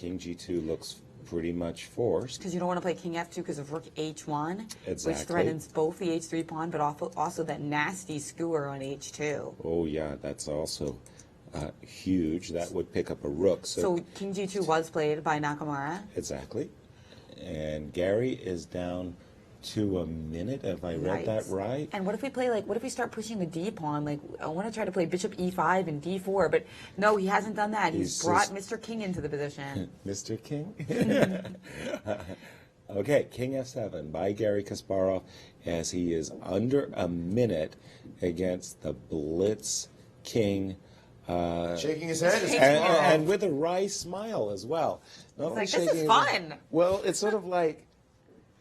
king g2 looks pretty much forced. Because you don't want to play king f2 because of rook h1, Exactly. which threatens both the h3 pawn, but also that nasty skewer on h2. Oh yeah, that's also huge. That would pick up a rook. So king g2 was played by Nakamura. Exactly. And Gary is down to a minute, if I read that right. And what if we play, like, what if we start pushing the d pawn? Like, I want to try to play bishop e5 and d4, but no, he hasn't done that. He's brought Mr. King into the position. Mr. King? Okay, king f7 by Gary Kasparov, as he is under a minute against the Blitz King. Shaking his head. And with a wry smile as well. It's like, this is fun. Well, it's sort of like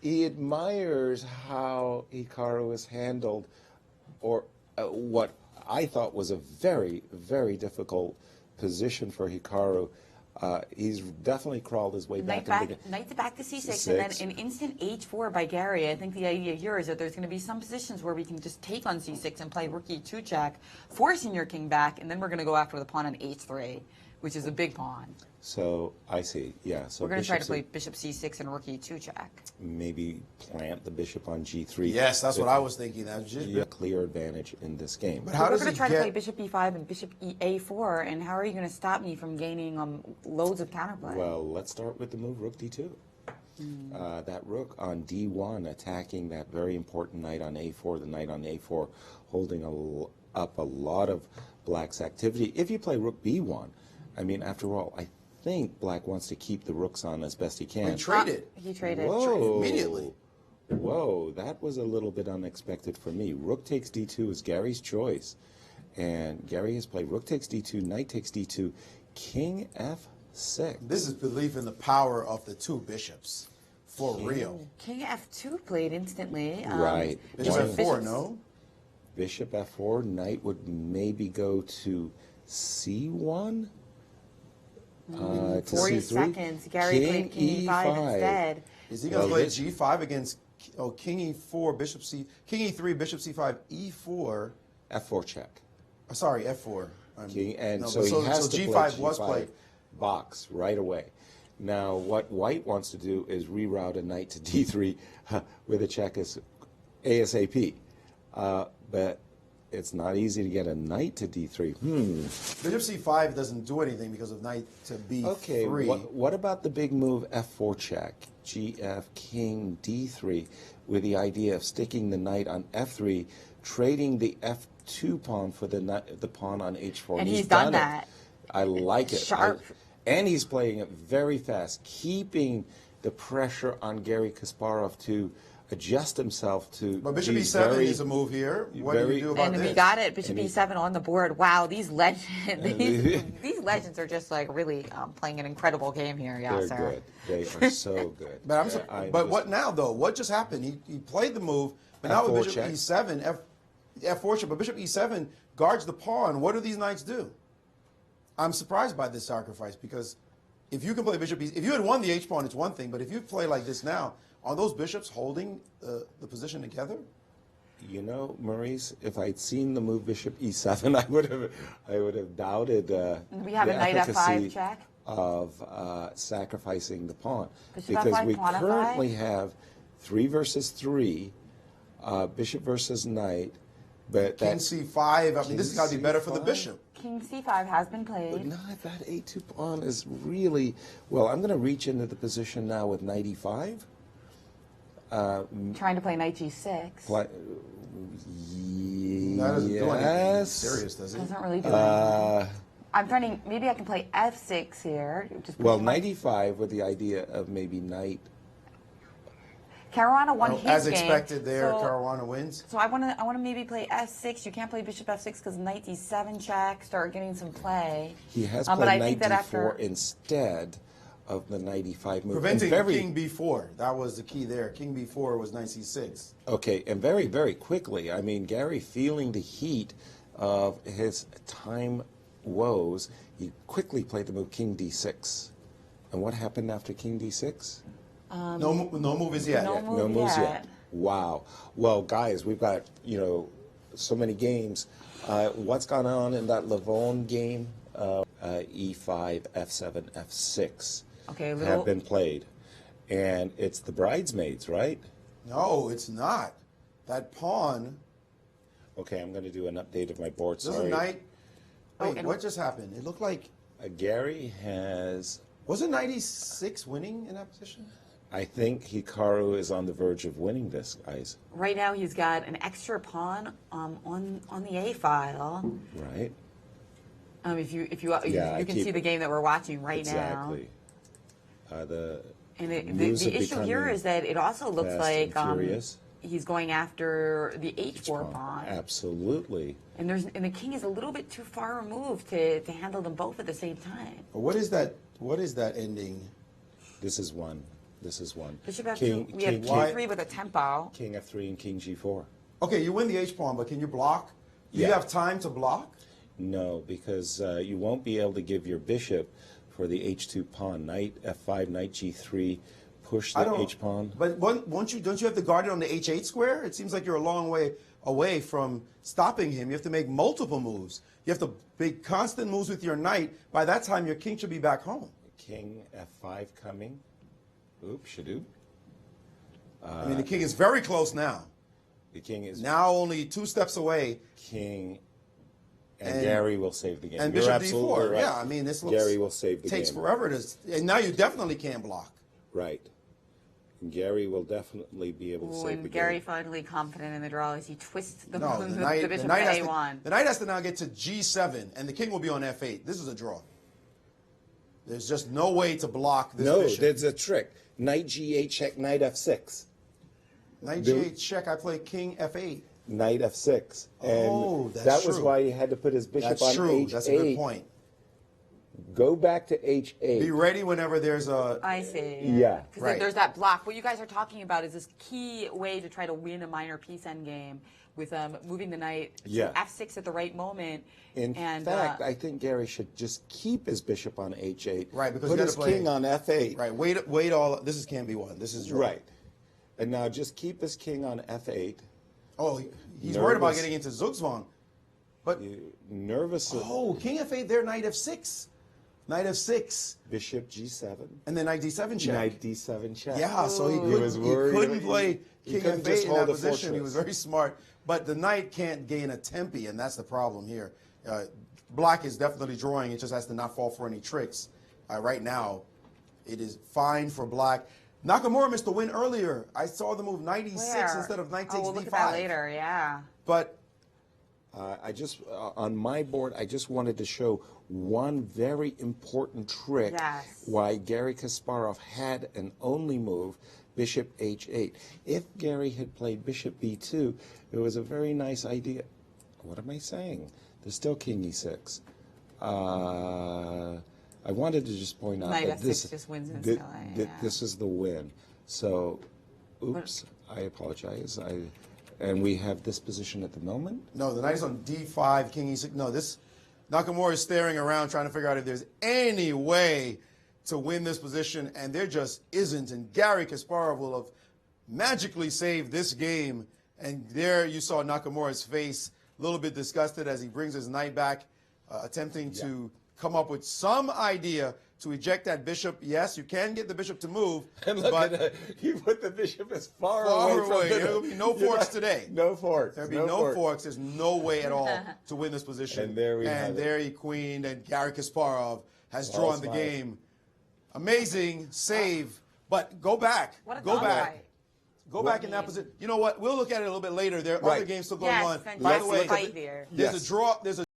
he admires how Hikaru has handled, or what I thought was a very, very difficult position for Hikaru. He's definitely crawled his way back. Knight back to c6, and then an instant h4 by Gary. I think the idea here is that there's going to be some positions where we can just take on c6 and play rook e2 check, forcing your king back, and then we're going to go after the pawn on h3, which is a big pawn. So I see, yeah. So we're going to try to play bishop c6 and rook e2 check. Maybe plant the bishop on g3. Yes, that's what I was thinking. A clear advantage in this game. But how we're does going to try to play bishop e5 and bishop a4, and how are you going to stop me from gaining loads of counterplay? Well, let's start with the move rook d2. That rook on d1 attacking that very important knight on a4, the knight on a4 holding up a lot of black's activity. If you play rook b1, I mean, after all, I think black wants to keep the rooks on as best he can. He traded. He traded. Whoa. Immediately. Whoa, that was a little bit unexpected for me. Rook takes d2 is Gary's choice. And Gary has played rook takes d2, knight takes d2, king f6. This is belief in the power of the two bishops. For real. King f2 played instantly. Right. Bishop f4, no? Bishop f4, knight would maybe go to c1. 40 C3. seconds. Gary played king e5 instead. Is he going to play g5 against king e4, king e3, bishop c5, e4? F4 check. Sorry, f4. He has to g5 play was played. Box right away. Now, what white wants to do is reroute a knight to d3 with a check ASAP. But it's not easy to get a knight to d3. Bishop c5 doesn't do anything because of knight to b3. Okay, what about the big move f4 check, gf, king d3, with the idea of sticking the knight on f3, trading the f2 pawn for the pawn on h4. And he's done that. I like it. Sharp. And he's playing it very fast, keeping the pressure on Gary Kasparov to adjust himself to. But bishop e7 is a move here. What do you do about this? And we got it. Bishop e7 on the board. Wow, these legends, these legends are just like really playing an incredible game here. Yeah, They're good. They are so good. But what now though? What just happened? He played the move, but now with bishop e7, f4 check. But bishop e7 guards the pawn. What do these knights do? I'm surprised by this sacrifice because if you can play bishop e7, if you had won the h pawn, it's one thing. But if you play like this now. Are those bishops holding the position together? You know, Maurice, if I'd seen the move bishop e7, I would have doubted we have a knight f5 check of sacrificing the pawn bishop because f5, we pawn currently f5? have 3 versus 3, bishop versus knight. But king c5. I mean, this has got to be better for the bishop. King c5 has been played. But not that a2 pawn is really well. I'm going to reach into the position now with knight e5. Trying to play knight g6. That doesn't do anything serious, does it? Doesn't really do anything. I'm trying. Maybe I can play f6 here. Knight e5 with the idea of maybe knight. Caruana won his as game. Expected there, Caruana wins. So I want to maybe play f6. You can't play bishop f6 because knight d7 check. Start getting some play. He has played knight d4 instead of the knight e5 move. Preventing king b4. That was the key there. King b4 was knight c6. Okay, and very, very quickly, I mean, Gary feeling the heat of his time woes, he quickly played the move king d6. And what happened after king d6? No moves yet. No moves yet. Wow. Well, guys, we've got, so many games. What's gone on in that Lavone game? E5, f7, f6. Okay, have been played. And it's the bridesmaids, right? No, it's not. That pawn. Okay, I'm going to do an update of my board. There's Sorry. a knight. Wait, what just happened? It looked like. Gary has. Wasn't knight e6 winning in that position? I think Hikaru is on the verge of winning this, guys. Right now, he's got an extra pawn on the A file. Right. If you can see the game that we're watching right now. Exactly. The issue here is that it also looks like furious. He's going after the H4 pawn. Absolutely. And the king is a little bit too far removed to handle them both at the same time. What is that? What is that ending? This is one. This is one. Bishop F2. We have Q3 with a tempo. King F3 and King G4. Okay, you win the H pawn, but can you block? Do you have time to block? No, because you won't be able to give your bishop for the H2 pawn. Knight F5, Knight G3, push the H pawn. But don't you have to guard it on the H8 square? It seems like you're a long way away from stopping him. You have to make multiple moves. You have to make constant moves with your knight. By that time, your king should be back home. King F5 coming. Oops, Shadoop. I mean, the king is very close now. The king is now only 2 steps away. King and Gary will save the game. And You're Bishop absolutely D4. right. Yeah, I mean, this Gary will save the takes game. forever to. And now you definitely can't block. Right. And Gary will definitely be able to save the game. And Gary finally confident in the draw as he twists the bishop to A1. The knight has to now get to G7, and the king will be on F8. This is a draw. There's just no way to block this bishop. No, there's a trick. Knight G8 check, Knight F6. Knight G8 check, I play King F8. Knight F6. And that's that was true. why he had to put his bishop on H8. That's a good point. Go back to H8. Be ready whenever there's a... I see. Yeah. Because there's that block. What you guys are talking about is this key way to try to win a minor piece endgame with moving the knight to F6 at the right moment. In fact, I think Gary should just keep his bishop on H8. Right, because put his king on F8. Right, wait all... This is can't be one. This is draw. Right. And now just keep his king on F8. Oh, he's worried about getting into Zugzwang. But... Nervous. Oh, King F8 there, Knight F6. Knight F6. Bishop G7. And then Knight D7 check. Knight D7 check. Yeah, so he couldn't play King F8 in that position. He was very smart. But the knight can't gain a tempi, and that's the problem here. Black is definitely drawing. It just has to not fall for any tricks. Right now, it is fine for Black. Nakamura missed the win earlier. I saw the move Knight E6 instead of Knight takes D5. We'll look at that later, yeah. But on my board, I just wanted to show one very important trick why Gary Kasparov had an only move, Bishop H8. If Gary had played Bishop B2, it was a very nice idea. What am I saying? There's still King E6. I wanted to just point out that this is the win. So, oops, I apologize. And we have this position at the moment? No, the knight is on D5, King E6. No, Nakamura is staring around trying to figure out if there's any way to win this position, and there just isn't. And Gary Kasparov will have magically saved this game. And there you saw Nakamura's face, a little bit disgusted as he brings his knight back, attempting to come up with some idea to eject that bishop. Yes, you can get the bishop to move. And look at that. You put the bishop as far away from There will be no forks today. No forks. There'll be no forks. There's no way at all to win this position. And there we have it. And there he queened, and Gary Kasparov has drawn the game. Amazing save. But go back. Go back. Go back in that position. You know what? We'll look at it a little bit later. There are other games still going on. By the way, there's a draw. There's a